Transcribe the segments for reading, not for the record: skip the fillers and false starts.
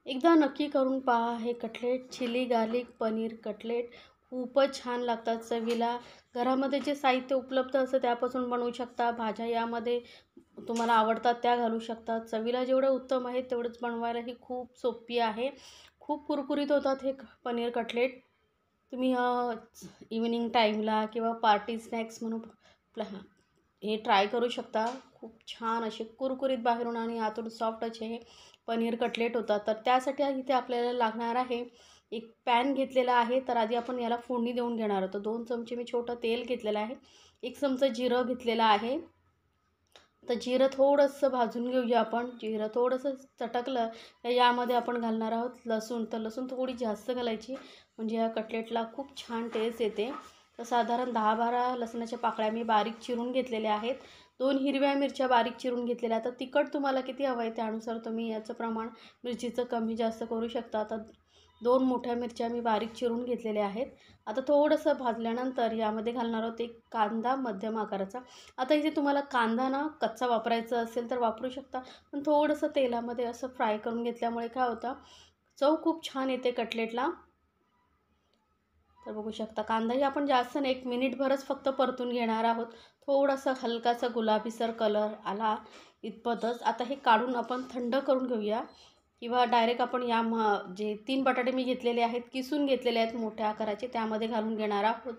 एकदा नक्की करून पहा हे cutlet. Chilli garlic paneer cutlet खूपच छान लागतात चवीला. घरामध्ये जे साहित्य उपलब्ध असतं त्यापासून बनवू शकता. भाज्या यामध्ये तुम्हाला आवडतात त्या घालू शकता. चवीला जेवढं उत्तम आहे तेवढंच बनवायलाही खूप सोपी आहे. खूप कुरकुरीत होतात हे पनीर कटलेट. तुम्ही इव्हिनिंग टाईमला किंवा पार्टी स्नॅक्स म्हणून हे ट्राय करू शकता. खूप छान असे कुरकुरीत बाहेरून आणि आतून सॉफ्ट असे हे पनीर कटलेट होतात. तर त्यासाठी इथे आपल्याला लागणार आहे एक पॅन घेतलेला आहे. तर आधी आपण याला फोडणी देऊन घेणार आहोत. 2 चमचे मी छोटं तेल घेतलेलं आहे. 1 चमचा जिरं घेतलेलं आहे. तर जिरं थोडंसं भाजून घेऊया आपण. जिरं थोडंसं चटकलं तर यामध्ये आपण घालणार आहोत लसूण. तर लसूण थोडी जास्त घालायची म्हणजे या कटलेटला खूप छान टेस्ट येते. तर साधारण 10-12 लसणाच्या पाकळ्या मी बारीक चिरून घेतलेल्या आहेत. 2 हिरव्या मिरच्या बारीक चिरून घेतलेल्या. तर तिखट तुम्हाला किती हवं आहे त्यानुसार तुम्ही याचं प्रमाण मिरचीचं कमी जास्त करू शकता. आता 2 मोठ्या मिरच्या मी बारीक चिरून घेतलेल्या आहेत. आता थोडंसं भाजल्यानंतर यामध्ये घालणार आहोत एक कांदा मध्यम आकाराचा. आता इथे तुम्हाला कांदा ना कच्चा वापरायचा असेल तर वापरू शकता. पण थोडंसं तेलामध्ये असं फ्राय करून घेतल्यामुळे काय होतं, चव खूप छान येते कटलेटला. तर बघू शकता कांदाही आपण जास्त नाही, 1 मिनिटभरच फक्त परतून घेणार आहोत. थोडासा हलकासा गुलाबीसर कलर आला इतपतच. आता हे काढून आपण थंड करून घेऊया किंवा डायरेक्ट आपण जे 3 बटाटे मी घेतलेले आहेत, किसून घेतलेले आहेत मोठ्या आकाराचे, त्यामध्ये घालून घेणार आहोत.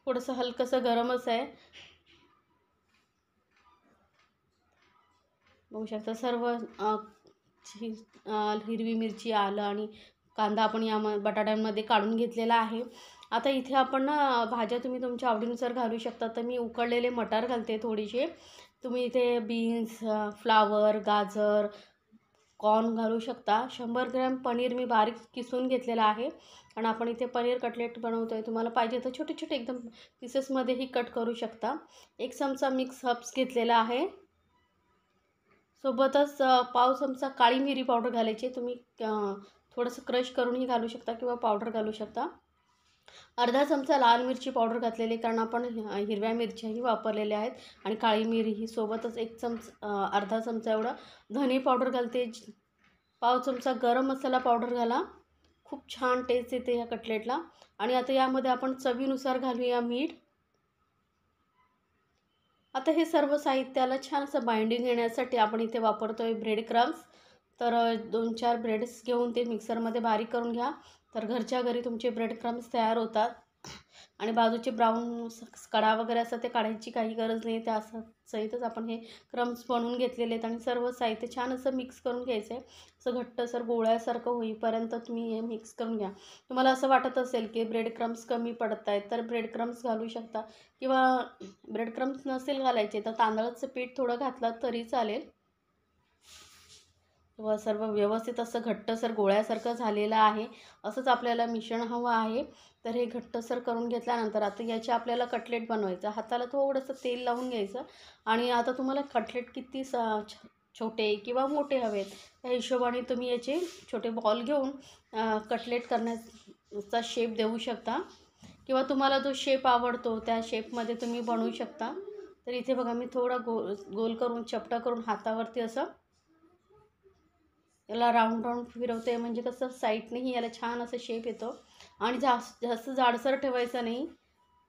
थोडंसं हलकंसं गरमच आहे. बघू शकता सर्व हिरवी मिरची, आलं आणि कांदा आपण बटाट्यांमध्ये काढून घेतलेला आहे. आता इथे आपण ना भाज्या तुम्ही तुमच्या आवडीनुसार घालू शकता. तर मी उकडलेले मटार घालते थोडीशी. तुम्ही इथे बीन्स, फ्लावर, गाजर, कॉर्न घालू शकता. 100 ग्रॅम पनीर मी बारीक किसून घेतलेला आहे. आणि आपण इथे पनीर कटलेट बनवतो आहे. तुम्हाला पाहिजे तर छोटे छोटे एकदम पीसेसमध्येही कट करू शकता. 1 चमचा मिक्स हर्ब्स घेतलेला आहे. सोबतच पाव चमचा काळी मिरी पावडर घालायची. तुम्ही थोडंसं क्रश करूनही घालू शकता किंवा पावडर घालू शकता. अर्धा चमचा लाल मिरची पावडर घातलेली कारण आपण हिरव्या मिरच्याही वापरलेल्या आहेत आणि काळी मिरीही. सोबतच अर्धा चमचा एवढं धने पावडर घालते. पाव चमचा गरम मसाला पावडर घाला. खूप छान टेस्ट येते या कटलेटला. आणि आता यामध्ये आपण चवीनुसार घालूया मीठ. आता हे सर्व साहित्याला छान असं बाइंडिंग येण्यासाठी आपण इथे वापरतोय ब्रेड क्रम्स. तर 2-4 ब्रेड्स घेऊन ते मिक्सरमध्ये बारीक करून घ्या. तर घरच्या घरी तुमचे ब्रेड क्रम्स तयार होतात. आणि बाजूचे ब्राऊन कडा वगैरे असतात ते काढायची काही गरज नाही. त्या सहितच आपण हे क्रम्स बनवून घेतलेले आहेत आणि सर्व साहित्य छान असं मिक्स करून घ्यायचं आहे. असं घट्टसर गोळ्यासारखं होईपर्यंत तुम्ही हे मिक्स करून घ्या. तुम्हाला असं वाटत असेल की ब्रेड क्रम्स कमी पडत आहेत तर ब्रेड क्रम्स घालू शकता किंवा ब्रेड क्रम्स नसेल घालायचे तर तांदळाचं पीठ थोडं घातलं तरी चालेल. व सर्व व्यवस्थित असं घट्टसर गोळ्यासारखं झालेलं आहे. असंच आपल्याला मिश्रण हवं आहे. तर हे घट्टसर करून घेतल्यानंतर आता याचे आपल्याला कटलेट बनवायचं. हाताला थोडंसं तेल लावून घ्यायचं आणि आता तुम्हाला कटलेट किती छोटे किंवा मोठे हवेत त्या हिशोबाने तुम्ही याचे छोटे बॉल घेऊन कटलेट करण्याचा शेप देऊ शकता किंवा तुम्हाला जो शेप आवडतो त्या शेपमध्ये तुम्ही बनवू शकता. तर इथे बघा मी थोडा गोल करून चपटा करून हातावरती असं याला राऊंड फिरवते म्हणजे कसं साईडनेही याला छान असं शेप येतो. आणि जास्त जाडसर ठेवायचं नाही.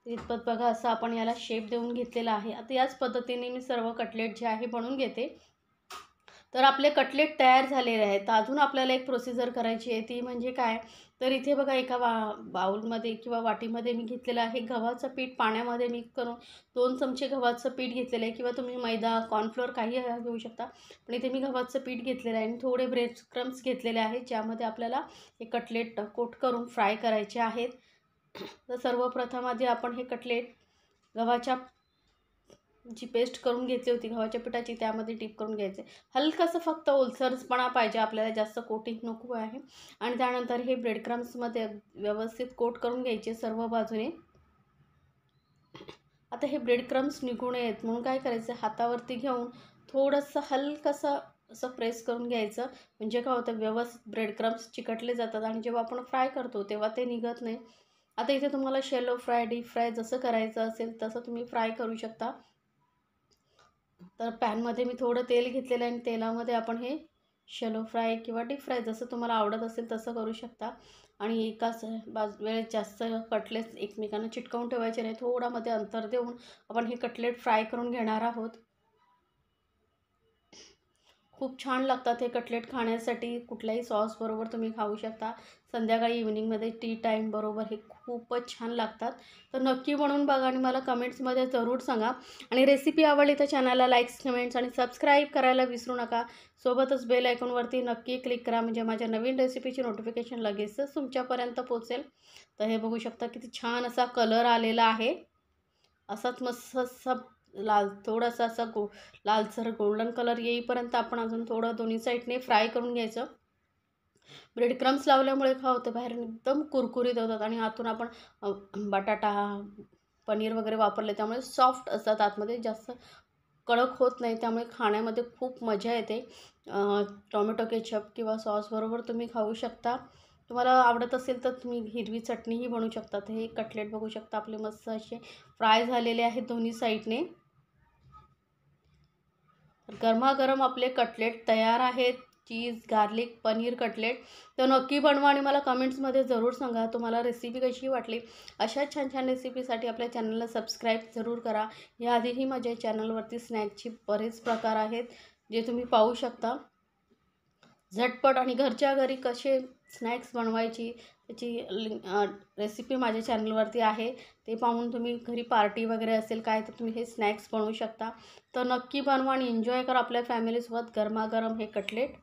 इतपत बघा असं आपण याला शेप देऊन घेतलेला आहे. आता याच पद्धतीने मी सर्व कटलेट जे आहे बनवून घेते. तर आपले कटलेट तयार झालेले आहेत. तर अजून आपल्याला एक प्रोसिजर करायची आहे. ती म्हणजे काय, तर इथे बघा एका बाउलमध्ये किंवा वाटीमध्ये मी घेतलेलं आहे गव्हाचं पीठ. पाण्यामध्ये मिक्स करून 2 चमचे गव्हाचं पीठ घेतलेलं आहे किंवा तुम्ही मैदा, कॉर्नफ्लोअर काही घेऊ शकता. पण इथे मी गव्हाचं पीठ घेतलेलं आहे आणि थोडे ब्रेड क्रम्स घेतलेले आहेत ज्यामध्ये आपल्याला हे कटलेट कोट करून फ्राय करायचे आहेत. तर सर्वप्रथम आधी आपण हे कटलेट गव्हाच्या जी पेस्ट करून घेतली होती गव्हाच्या पिठाची त्यामध्ये डीप करून घ्यायचे. हलकंसं फक्त ओलसरपणा पाहिजे आपल्याला, जास्त कोटिंग नको आहे. आणि त्यानंतर हे ब्रेड क्रम्समध्ये व्यवस्थित कोट करून घ्यायचे सर्व बाजूने. आता हे ब्रेड क्रम्स निघू नयेत म्हणून काय करायचं, हातावरती घेऊन थोडंसं हलकंसं असं प्रेस करून घ्यायचं. म्हणजे काय होतं, व्यवस्थित ब्रेड क्रम्स चिकटले जातात आणि जेव्हा आपण फ्राय करतो तेव्हा ते निघत नाही. आता इथे तुम्हाला शॅलो फ्राय, डीप फ्राय जसं करायचं असेल तसं तुम्ही फ्राय करू शकता. तर पॅनमध्ये मी थोडं तेल घेतलेलं आहे आणि तेलामध्ये आपण हे शॅलो फ्राय किंवा डीप फ्राय जसं तुम्हाला आवडत असेल तसं करू शकता. आणि एकाच वेळेस जास्त कटलेट्स एकमेकांना चिटकवून ठेवायचे नाही, थोडामध्ये अंतर देऊन आपण हे कटलेट फ्राय करून घेणार आहोत. खूप छान लागतात हे कटलेट खाण्यासाठी. कुठल्याही सॉसबरोबर तुम्ही खाऊ शकता. संध्याकाळी इव्हनिंगमध्ये टी टाईम बरोबर हे खूपच छान लागतात. तर नक्की बनवून बघा आणि मला कमेंट्समध्ये जरूर सांगा. आणि रेसिपी आवडली तर चॅनलला लाईक्स, कमेंट्स आणि सबस्क्राईब करायला विसरू नका. सोबतच बेल आयकॉनवरती नक्की क्लिक करा, म्हणजे माझ्या नवीन रेसिपीची नोटिफिकेशन लगेचच तुमच्यापर्यंत पोहोचेल. तर हे बघू शकता किती छान असा कलर आलेला आहे. असाच मस्त असा लाल थोडासा असा लालसर गोल्डन कलर येईपर्यंत आपण अजून थोडं दोन्ही साईडने फ्राय करून घ्यायचं. ब्रेड क्रम्स लावल्यामुळे काय होतं, बाहेरून एकदम कुरकुरीत होतात आणि आतून आपण बटाटा, पनीर वगैरे वापरले त्यामुळे सॉफ्ट असतात, आतमध्ये जास्त कडक होत नाही, त्यामुळे खाण्यामध्ये खूप मजा येते. टोमॅटो केचप किंवा सॉसबरोबर तुम्ही खाऊ शकता. तुम्हाला आवडत असेल तर तुम्ही हिरवी चटणीही बनवू शकता. तर हे कटलेट बघू शकता आपले मस्त असे फ्राय झालेले आहेत दोन्ही साईडने. तर गरमागरम आपले कटलेट तयार आहेत. Cheese garlic paneer cutlet. तर नक्की बनवा आणि मला कमेंट्समध्ये जरूर सांगा तुम्हाला रेसिपी कशी वाटली. अशा छान छान रेसिपीसाठी आपल्या चॅनलला सबस्क्राईब जरूर करा. याआधीही माझ्या चॅनलवरती स्नॅक्सचे बरेच प्रकार आहेत जे तुम्ही पाहू शकता. झटपट आणि घरच्या घरी कसे स्नॅक्स बनवायची त्याची रेसिपी माझ्या चॅनलवरती आहे. ते पाहून तुम्ही घरी पार्टी वगैरे असेल काय तर तुम्ही हे स्नॅक्स बनवू शकता. तर नक्की बनवा आणि एन्जॉय करा आपल्या फॅमिलीसोबत गरमागरम हे कटलेट.